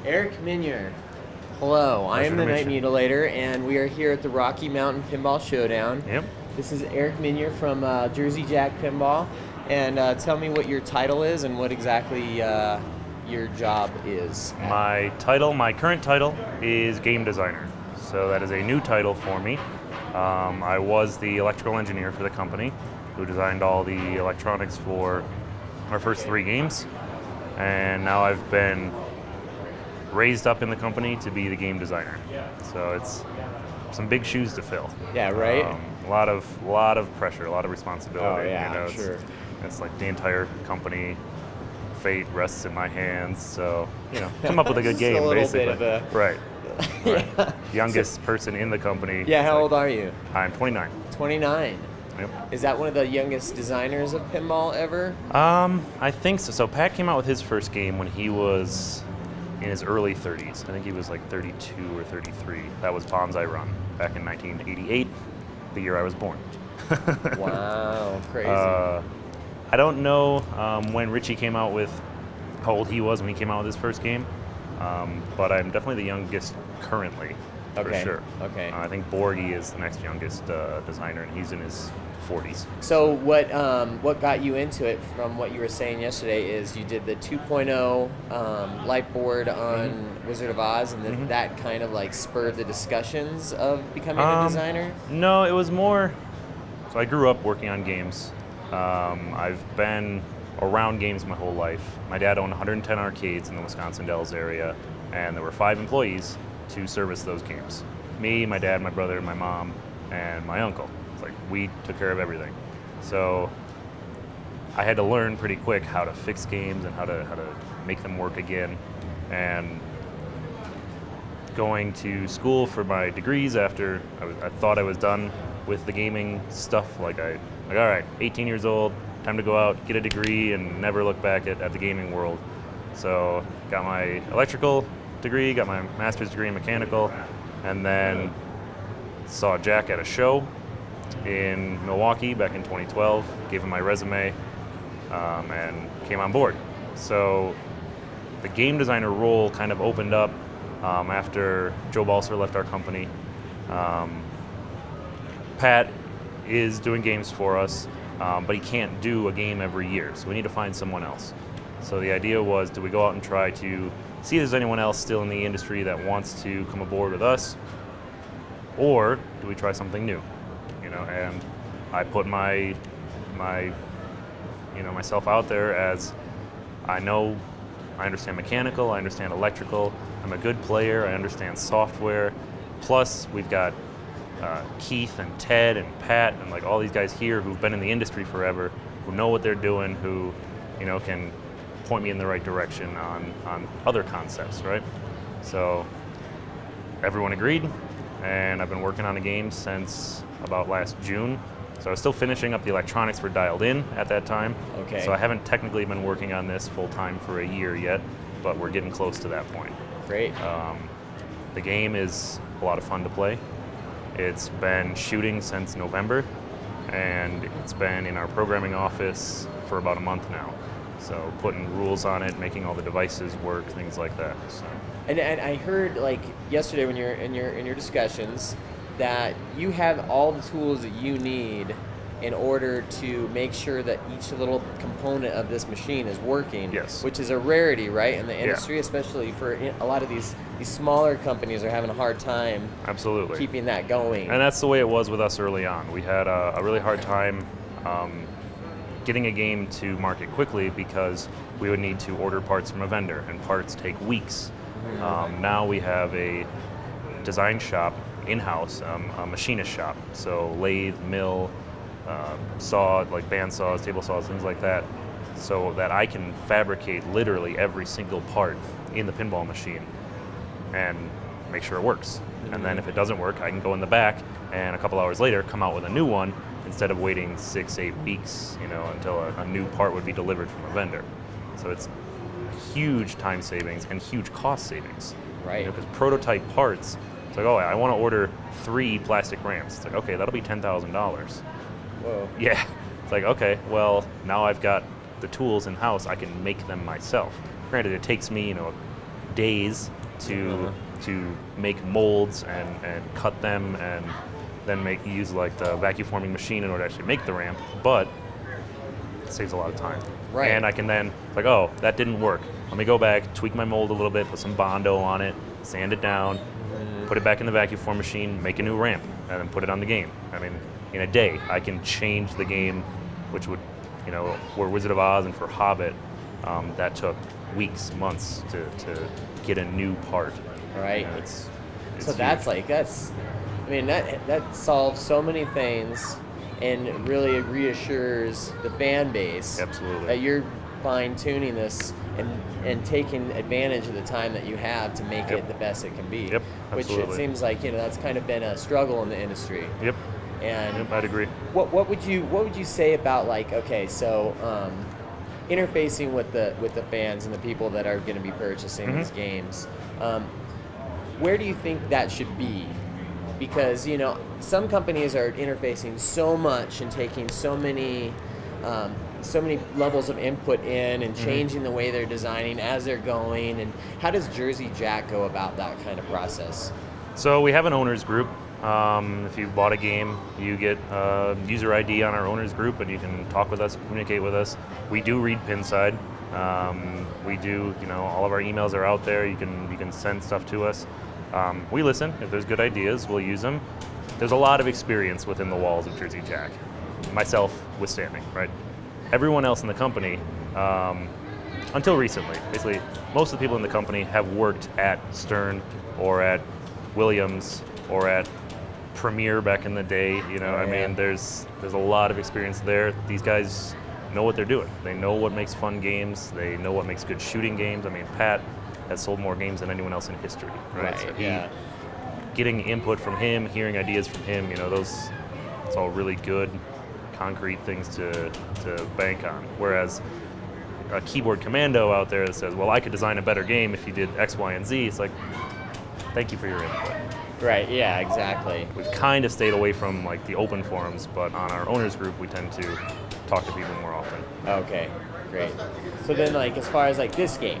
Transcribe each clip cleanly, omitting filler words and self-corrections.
Eric Meunier. Hello, I am the Night Mutilator, and we are here at the Rocky Mountain Pinball Showdown. Yep. This is Eric Meunier from Jersey Jack Pinball, and tell me what your title is and what exactly your job is. My current title is Game Designer, so that is a new title for me. I was the electrical engineer for the company who designed all the electronics for our first 3 games, and now I've been raised up in the company to be the game designer. So it's some big shoes to fill. Yeah, right? A lot of pressure, a lot of responsibility. Oh, yeah, sure. It's like the entire company fate rests in my hands. So, come up with a good game, a little basically. Bit of a... Right. Yeah. Youngest person in the company. Yeah, how old are you? I'm 29. 29. Yep. Is that one of the youngest designers of pinball ever? I think so. So Pat came out with his first game when he was in his early 30s. I think he was like 32 or 33. That was Bonsai Run back in 1988, the year I was born. Wow, crazy. I don't know when Richie came out with, how old he was when he came out with his first game, but I'm definitely the youngest currently, for sure. Okay. I think Borgie is the next youngest designer, and he's in his 40s. So what got you into it? From what you were saying yesterday, is you did the 2.0 light board on Wizard of Oz, and then that kind of like spurred the discussions of becoming a designer? No, it was more. So I grew up working on games. I've been around games my whole life. My dad owned 110 arcades in the Wisconsin Dells area, and there were 5 employees to service those games. Me, my dad, my brother, my mom, and my uncle. Like, we took care of everything. So I had to learn pretty quick how to fix games and how to make them work again. And going to school for my degrees after I thought I was done with the gaming stuff, all right, 18 years old, time to go out, get a degree, and never look back at the gaming world. So got my electrical degree, got my master's degree in mechanical, and then saw Jack at a show in Milwaukee back in 2012, gave him my resume, and came on board. So the game designer role kind of opened up after Joe Balser left our company. Pat is doing games for us, but he can't do a game every year, so we need to find someone else. So the idea was, do we go out and try to see if there's anyone else still in the industry that wants to come aboard with us, or do we try something new? And I put my myself out there as I understand mechanical, I understand electrical, I'm a good player, I understand software. Plus, we've got Keith and Ted and Pat and like all these guys here who've been in the industry forever, who know what they're doing, who can point me in the right direction on other concepts, right? So everyone agreed, and I've been working on a game since about last June. So I was still finishing up the electronics for Dialed In at that time. Okay. So I haven't technically been working on this full time for a year yet, but we're getting close to that point. Great. The game is a lot of fun to play. It's been shooting since November, and it's been in our programming office for about a month now. So putting rules on it, making all the devices work, things like that. So. And I heard like yesterday when you're in your discussions that you have all the tools that you need in order to make sure that each little component of this machine is working. Yes. Which is a rarity, right, in the industry, especially for a lot of these smaller companies are having a hard time Absolutely. Keeping that going. And that's the way it was with us early on. We had a really hard time getting a game to market quickly because we would need to order parts from a vendor, and parts take weeks. Now we have a design shop in-house, a machinist shop, so lathe, mill, saw, like band saws, table saws, things like that, so that I can fabricate literally every single part in the pinball machine and make sure it works. And then if it doesn't work, I can go in the back and a couple hours later come out with a new one instead of waiting 6-8 weeks, until a new part would be delivered from a vendor. So it's huge time savings and huge cost savings. Right. Because prototype parts, it's like, oh, I want to order 3 plastic ramps. It's like, okay, that'll be $10,000. Whoa. Yeah. It's like, okay, well, now I've got the tools in-house, I can make them myself. Granted, it takes me, days to make molds and cut them and then use like the vacuum forming machine in order to actually make the ramp, but it saves a lot of time. Right. And I can then, like, oh, that didn't work. Let me go back, tweak my mold a little bit, put some Bondo on it, sand it down, put it back in the vacuum form machine, make a new ramp, and then put it on the game. I mean, in a day, I can change the game, which would, for Wizard of Oz and for Hobbit, that took weeks, months to get a new part. Right. It's so huge. that solves so many things and really reassures the fan base Absolutely. that you're fine-tuning this and taking advantage of the time that you have to make it the best it can be. Yep, which absolutely. it seems like that's kind of been a struggle in the industry. Yep. And Yep, I'd agree. what would you say about, like, okay, so interfacing with the fans and the people that are going to be purchasing these games, where do you think that should be? Because some companies are interfacing so much and taking so many levels of input in and changing the way they're designing as they're going. And how does Jersey Jack go about that kind of process? So we have an owners group. If you've bought a game, you get user ID on our owners group, and you can talk with us, communicate with us. We do read Pinside. We do, all of our emails are out there. You can send stuff to us. We listen. If there's good ideas, we'll use them. There's a lot of experience within the walls of Jersey Jack, myself withstanding, right? Everyone else in the company, until recently, basically, most of the people in the company have worked at Stern or at Williams or at Premiere back in the day. There's a lot of experience there. These guys know what they're doing. They know what makes fun games. They know what makes good shooting games. I mean, Pat has sold more games than anyone else in history, right? So getting input from him, hearing ideas from him, it's all really good, concrete things to bank on. Whereas a keyboard commando out there that says, well, I could design a better game if you did X, Y, and Z, it's like, thank you for your input. Right, yeah, exactly. We've kind of stayed away from like the open forums, but on our owners group, we tend to talk to people more often. Okay, great. So then, like, as far as like this game,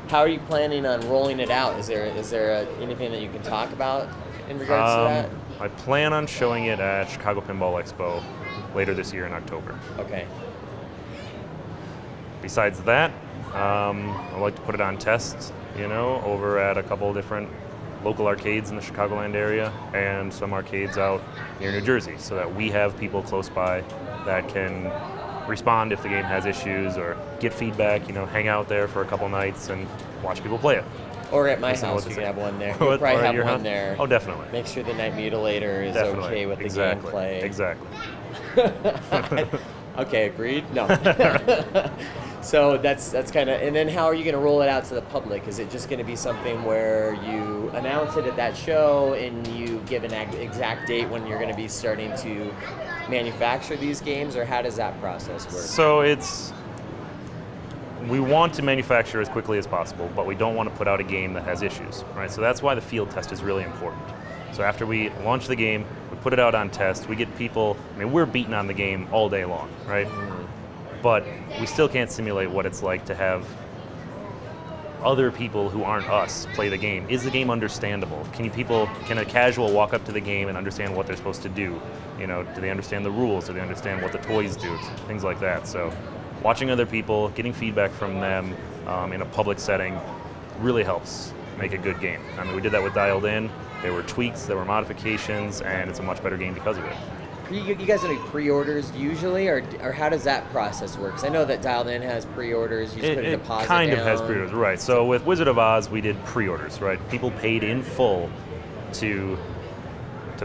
how are you planning on rolling it out? Is there anything that you can talk about in regards to that? I plan on showing it at Chicago Pinball Expo later this year in October. Okay. Besides that, I'd like to put it on test, over at a couple of different local arcades in the Chicagoland area and some arcades out near New Jersey, so that we have people close by that can respond if the game has issues or get feedback, hang out there for a couple nights and watch people play it. Or at my house, you can have one there. You'll probably have one there. Oh, definitely. Make sure the Night Mutilator is okay with the gameplay. Exactly. Okay, agreed? No. So that's kind of, and then how are you going to roll it out to the public? Is it just going to be something where you announce it at that show and you give an exact date when you're going to be starting to manufacture these games, or how does that process work? So we want to manufacture as quickly as possible, but we don't want to put out a game that has issues, right? So that's why the field test is really important. So after we launch the game, we put it out on test, we get people, we're beating on the game all day long, right? But we still can't simulate what it's like to have other people who aren't us play the game. Is the game understandable? Can a casual walk up to the game and understand what they're supposed to do? Do they understand the rules? Do they understand what the toys do? Things like that. So watching other people, getting feedback from them in a public setting really helps make a good game. We did that with Dialed In. There were tweaks, there were modifications, and it's a much better game because of it. You guys do any pre-orders usually, or how does that process work? Because I know that Dialed In has pre-orders. You just put a deposit down. It kind of has pre-orders, right. So with Wizard of Oz, we did pre-orders, right? People paid in full to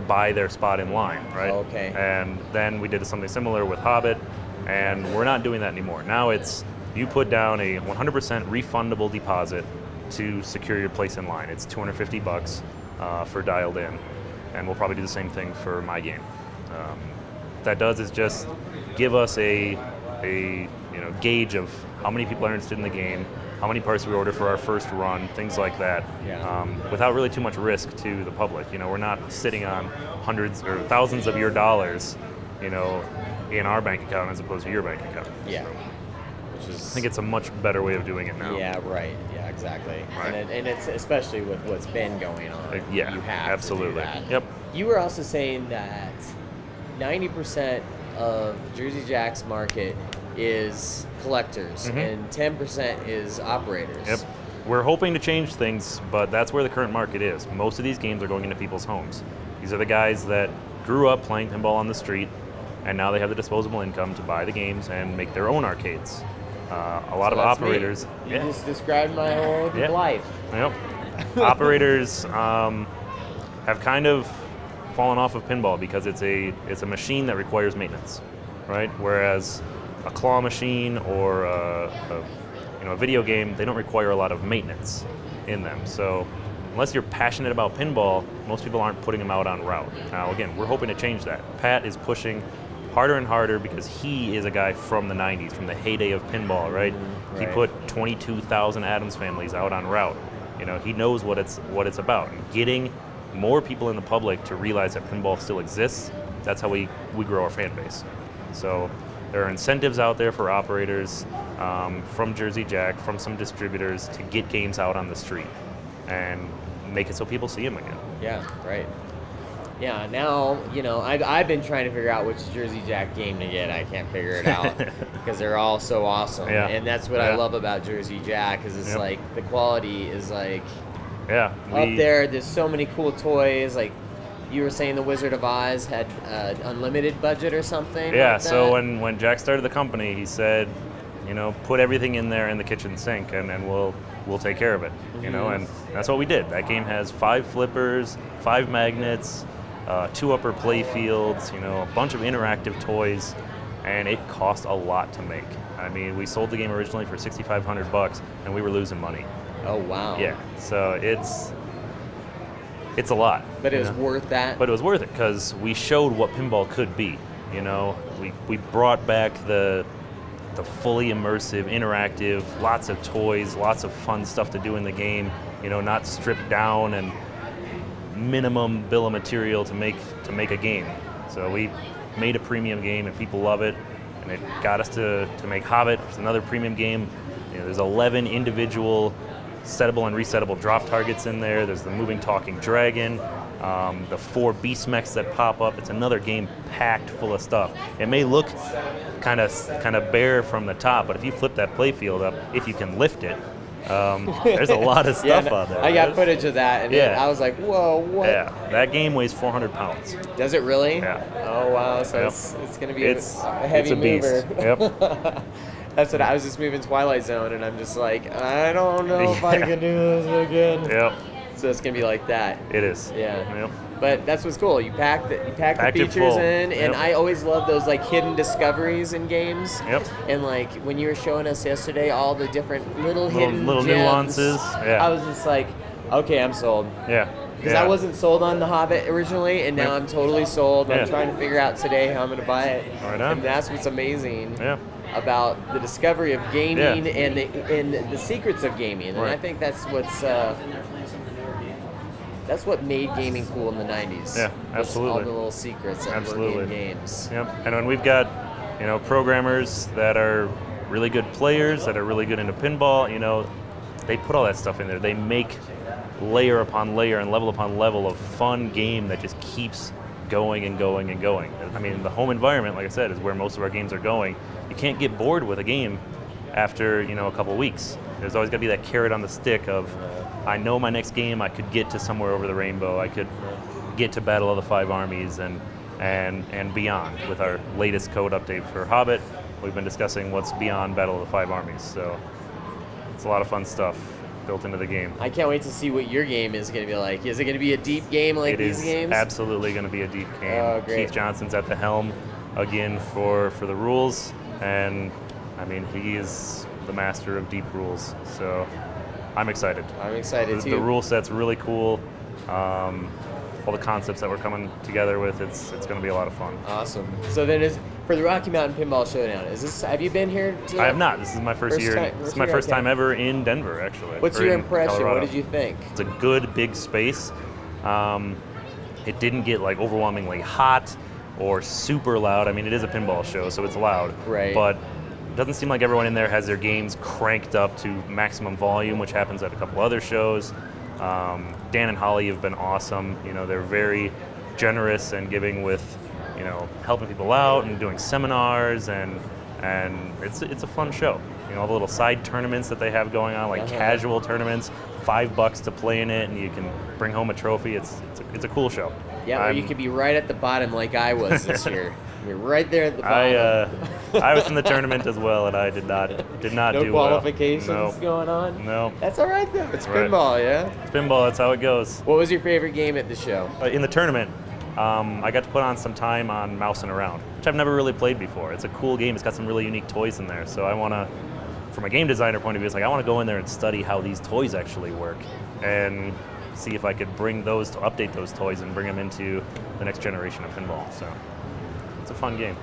buy their spot in line, right? Okay. And then we did something similar with Hobbit, and we're not doing that anymore. Now it's, you put down a 100% refundable deposit to secure your place in line. It's $250 for Dialed In, and we'll probably do the same thing for my game. What that does is just give us a gauge of how many people are interested in the game, how many parts we order for our first run, things like that, without really too much risk to the public. We're not sitting on hundreds or thousands of your dollars, in our bank account as opposed to your bank account. Yeah, which is. I think it's a much better way of doing it now. Yeah, right. Yeah, exactly. Right. And it's especially with what's been going on. Yeah, you have absolutely. to do that. Yep. You were also saying that 90% of Jersey Jack's market is collectors and 10% is operators. Yep. We're hoping to change things, but that's where the current market is. Most of these games are going into people's homes. These are the guys that grew up playing pinball on the street, and now they have the disposable income to buy the games and make their own arcades. A lot of operators. Me. You just described my whole life. Yep. Operators have kind of fallen off of pinball because it's a machine that requires maintenance, right? Whereas a claw machine or a video game, they don't require a lot of maintenance in them. So unless you're passionate about pinball, most people aren't putting them out on route. Now again, we're hoping to change that. Pat is pushing harder and harder because he is a guy from the 90s, from the heyday of pinball, right? He put 22,000 Addams families out on route. He knows what it's about. And getting more people in the public to realize that pinball still exists, that's how we grow our fan base. So there are incentives out there for operators from Jersey Jack, from some distributors to get games out on the street and make it so people see them again. Yeah, right. Yeah, now, I've been trying to figure out which Jersey Jack game to get. I can't figure it out because they're all so awesome. Yeah. And that's what I love about Jersey Jack is it's like the quality is like up there. There's so many cool toys. Like you were saying the Wizard of Oz had unlimited budget or something. Yeah, like so that. when Jack started the company, he said, put everything in there in the kitchen sink and we'll take care of it. And that's what we did. That game has 5 flippers, 5 magnets, 2 upper play fields, a bunch of interactive toys, and it cost a lot to make. I mean, we sold the game originally for $6,500 and we were losing money. Oh wow. Yeah, so it's a lot. But it was worth that. But it was worth it because we showed what pinball could be. We brought back the fully immersive, interactive, lots of toys, lots of fun stuff to do in the game. Not stripped down and minimum bill of material to make a game. So we made a premium game and people love it, and it got us to make Hobbit, which is another premium game. There's 11 individual settable and resettable drop targets in there. There's the moving talking dragon, the 4 beast mechs that pop up. It's another game packed full of stuff. It may look kind of bare from the top, but if you flip that play field up, if you can lift it, there's a lot of stuff out there. I got footage of that, and I was like, whoa, what? Yeah, that game weighs 400 pounds. Does it really? Yeah. Oh, wow, so it's going to be a heavy mover. Beast. Yep. That's what I was just moving Twilight Zone, and I'm just like, I don't know if I can do this again. Yep. So it's going to be like that. It is. Yeah. Yep. But that's what's cool. You pack the features in, and I always love those like hidden discoveries in games. Yep. And like when you were showing us yesterday, all the different little hidden gems, nuances. Yeah. I was just like, okay, I'm sold. Yeah. Because I wasn't sold on The Hobbit originally, and now I'm totally sold. I'm trying to figure out today how I'm going to buy it. Right on. And that's what's amazing. Yeah. About the discovery of gaming and the secrets of gaming, and I think that's what made gaming cool in the 90s. Yeah, absolutely. All the little secrets that were in games. Yep. And when we've got programmers that are really good players, that are really good into pinball, they put all that stuff in there. They make layer upon layer and level upon level of fun game that just keeps going and going and going. I mean, the home environment, like I said, is where most of our games are going. You can't get bored with a game after a couple weeks. There's always got to be that carrot on the stick of, I know my next game I could get to somewhere over the rainbow. I could get to Battle of the Five Armies and beyond. With our latest code update for Hobbit, we've been discussing what's beyond Battle of the Five Armies. So it's a lot of fun stuff built into the game. I can't wait to see what your game is going to be like. Is it going to be a deep game like these games? It is absolutely going to be a deep game. Oh, great. Keith Johnson's at the helm again for the rules, and I mean, he is the master of deep rules. So I'm excited. I'm excited too. The rule set's really cool. All the concepts that we're coming together with, it's going to be a lot of fun. Awesome. So then, for the Rocky Mountain Pinball Showdown, have you been here? I have not. This is my first year. This is my first time ever in Denver, actually. What's your impression? Colorado. What did you think? It's a good big space. It didn't get like overwhelmingly hot or super loud. I mean, it is a pinball show, so it's loud. Right. But doesn't seem like everyone in there has their games cranked up to maximum volume, which happens at a couple other shows. Dan and Holly have been awesome. You know, they're very generous and giving with, you know, helping people out and doing seminars, and it's a fun show. You know, all the little side tournaments that they have going on, like casual tournaments, $5 to play in it, and you can bring home a trophy. It's a cool show. Yeah, or you could be right at the bottom like I was this year. You're right there at the bottom. I was in the tournament as well, and I did not do well. No qualifications going on? No. That's all right, though. It's pinball, yeah? It's pinball. That's how it goes. What was your favorite game at the show? In the tournament, I got to put on some time on Mousing Around, which I've never really played before. It's a cool game. It's got some really unique toys in there. So I want to, from a game designer point of view, it's like I want to go in there and study how these toys actually work and see if I could bring those to update those toys and bring them into the next generation of pinball. So it's a fun game.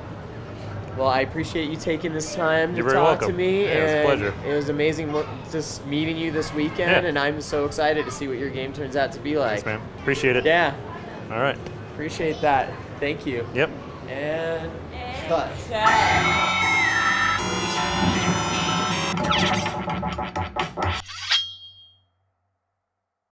Well, I appreciate you taking this time to You're very talk welcome. to me. Yeah, it was a pleasure. It was amazing just meeting you this weekend, and I'm so excited to see what your game turns out to be like. Thanks, man. Appreciate it. Yeah. All right. Appreciate that. Thank you. Yep. And cut.